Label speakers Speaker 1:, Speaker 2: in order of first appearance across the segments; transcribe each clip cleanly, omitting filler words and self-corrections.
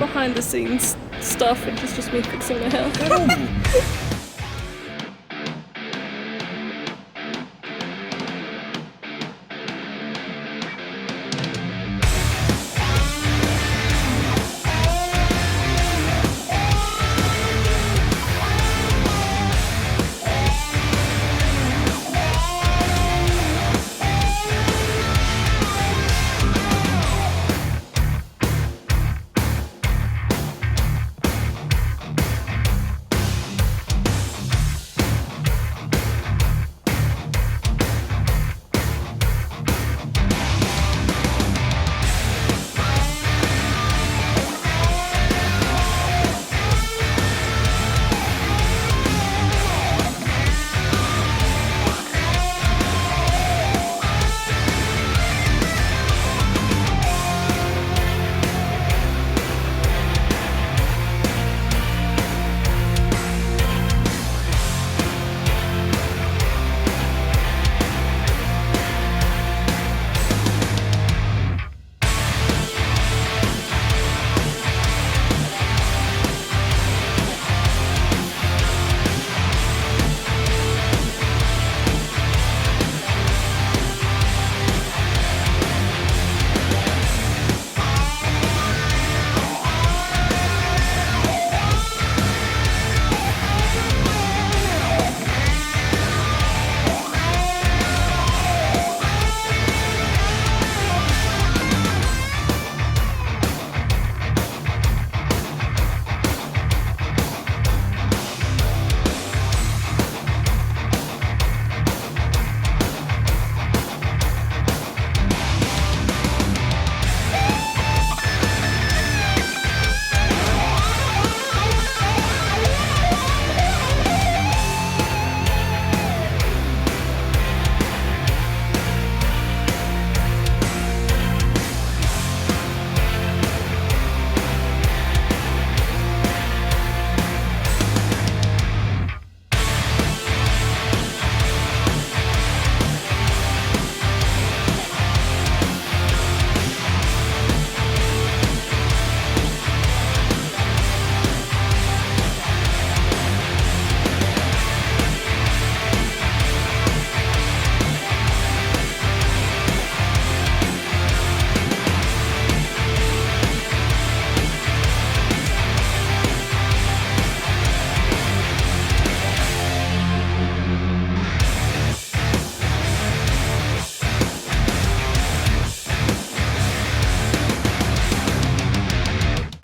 Speaker 1: behind the scenes stuff, which is just me fixing my hair.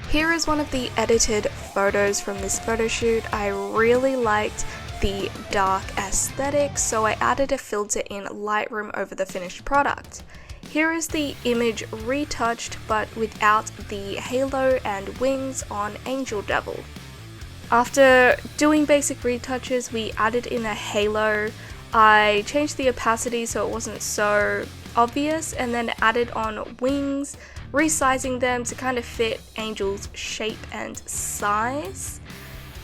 Speaker 1: Here is one of the edited photos from this photo shoot. I really liked the dark aesthetic, so I added a filter in Lightroom over the finished product. Here is the image retouched but without the halo and wings on Angel Devil. After doing basic retouches, we added in a halo. I changed the opacity so it wasn't so obvious, and then added on wings, resizing them to kind of fit Angel's shape and size.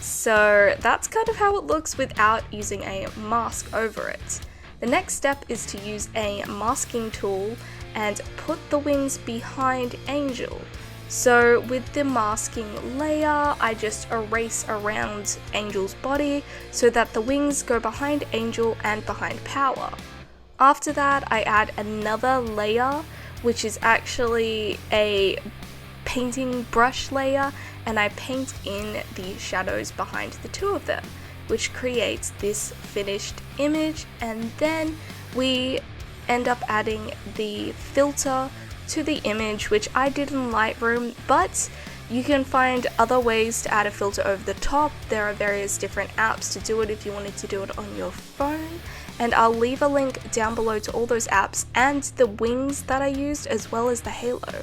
Speaker 1: So that's kind of how it looks without using a mask over it. The next step is to use a masking tool and put the wings behind Angel. So with the masking layer, I just erase around Angel's body so that the wings go behind Angel and behind Power. After that, I add another layer, which is actually a painting brush layer, and I paint in the shadows behind the two of them, which creates this finished image. And then we end up adding the filter to the image, which I did in Lightroom, but you can find other ways to add a filter over the top. There are various different apps to do it if you wanted to do it on your phone, and I'll leave a link down below to all those apps and the wings that I used as well as the halo.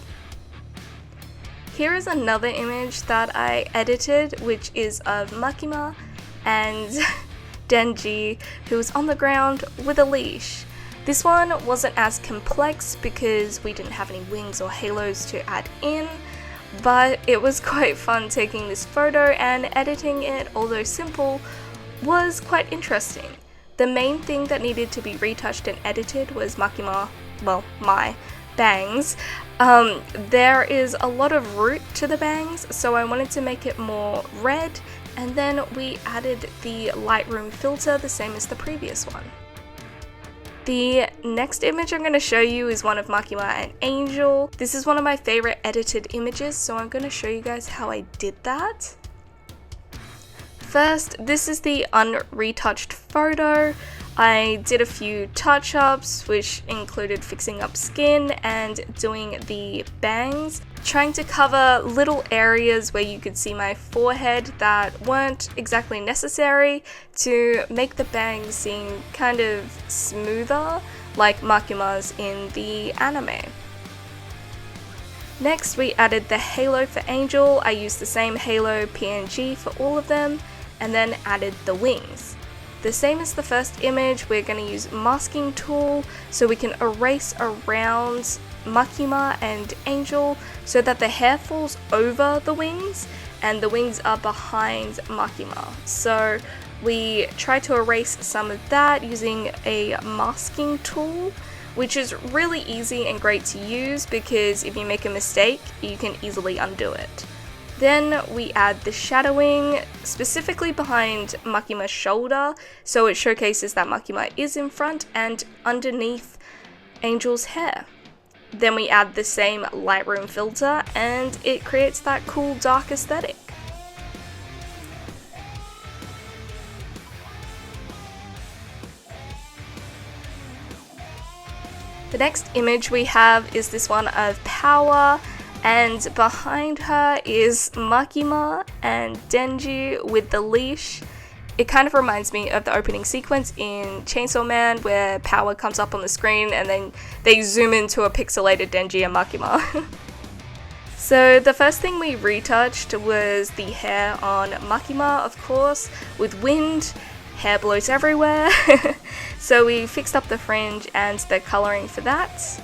Speaker 1: Here is another image that I edited, which is of Makima and Denji, who's on the ground with a leash. This one wasn't as complex because we didn't have any wings or halos to add in, but it was quite fun taking this photo, and editing it, although simple, was quite interesting. The main thing that needed to be retouched and edited was Makima, well, my bangs, there is a lot of root to the bangs, so I wanted to make it more red, and then we added the Lightroom filter, the same as the previous one. The next image I'm going to show you is one of Makima and Angel. This is one of my favorite edited images, so I'm going to show you guys how I did that. First, this is the unretouched photo. I did a few touch-ups, which included fixing up skin and doing the bangs, trying to cover little areas where you could see my forehead that weren't exactly necessary to make the bangs seem kind of smoother, like Makima's in the anime. Next, we added the halo for Angel. I used the same halo PNG for all of them, and then added the wings. The same as the first image, we're going to use masking tool so we can erase around Makima and Angel so that the hair falls over the wings and the wings are behind Makima. So we try to erase some of that using a masking tool, which is really easy and great to use because if you make a mistake, you can easily undo it. Then we add the shadowing, specifically behind Makima's shoulder, so it showcases that Makima is in front and underneath Angel's hair. Then we add the same Lightroom filter and it creates that cool dark aesthetic. The next image we have is this one of Power, and behind her is Makima and Denji with the leash. It kind of reminds me of the opening sequence in Chainsaw Man where Power comes up on the screen and then they zoom into a pixelated Denji and Makima. So the first thing we retouched was the hair on Makima, of course. With wind, hair blows everywhere. So we fixed up the fringe and the colouring for that.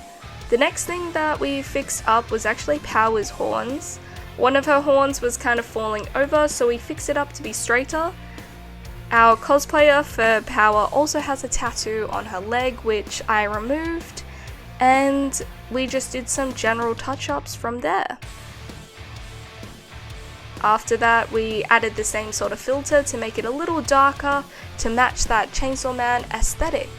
Speaker 1: The next thing that we fixed up was actually Power's horns. One of her horns was kind of falling over, so we fixed it up to be straighter. Our cosplayer for Power also has a tattoo on her leg, which I removed, and we just did some general touch-ups from there. After that, we added the same sort of filter to make it a little darker to match that Chainsaw Man aesthetic.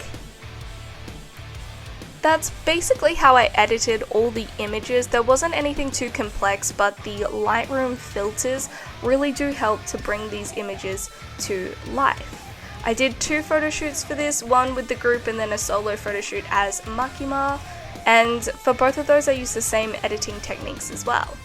Speaker 1: That's basically how I edited all the images. There wasn't anything too complex, but the Lightroom filters really do help to bring these images to life. I did 2 photo shoots for this, one with the group and then a solo photo shoot as Makima, and for both of those I used the same editing techniques as well.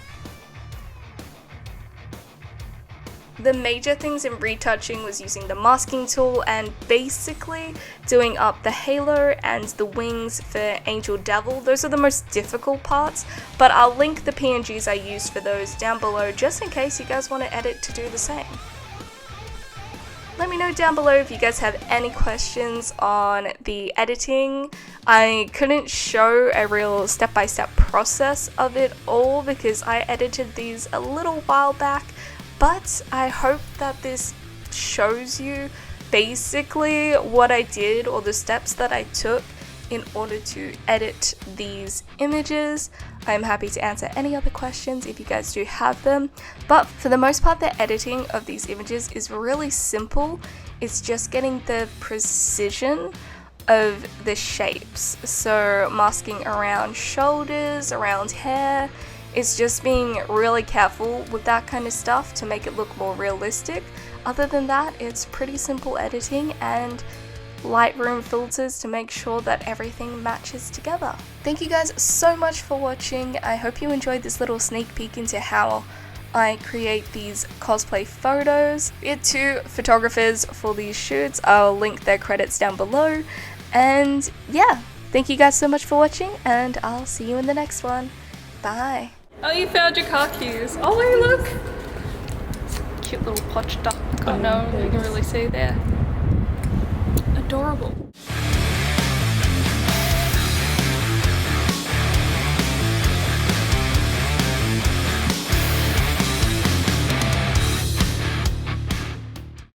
Speaker 1: The major things in retouching was using the masking tool and basically doing up the halo and the wings for Angel Devil. Those are the most difficult parts, but I'll link the PNGs I used for those down below just in case you guys want to edit to do the same. Let me know down below if you guys have any questions on the editing. I couldn't show a real step-by-step process of it all because I edited these a little while back, but I hope that this shows you basically what I did or the steps that I took in order to edit these images. I'm happy to answer any other questions if you guys do have them, but for the most part the editing of these images is really simple. It's just getting the precision of the shapes, so masking around shoulders, around hair. It's just being really careful with that kind of stuff to make it look more realistic. Other than that, it's pretty simple editing and Lightroom filters to make sure that everything matches together. Thank you guys so much for watching. I hope you enjoyed this little sneak peek into how I create these cosplay photos. We had 2 photographers for these shoots. I'll link their credits down below. And yeah, thank you guys so much for watching and I'll see you in the next one. Bye. Oh, you found your car keys. Oh, wait, look! Cute little potch duck. Oh no, you can really see there.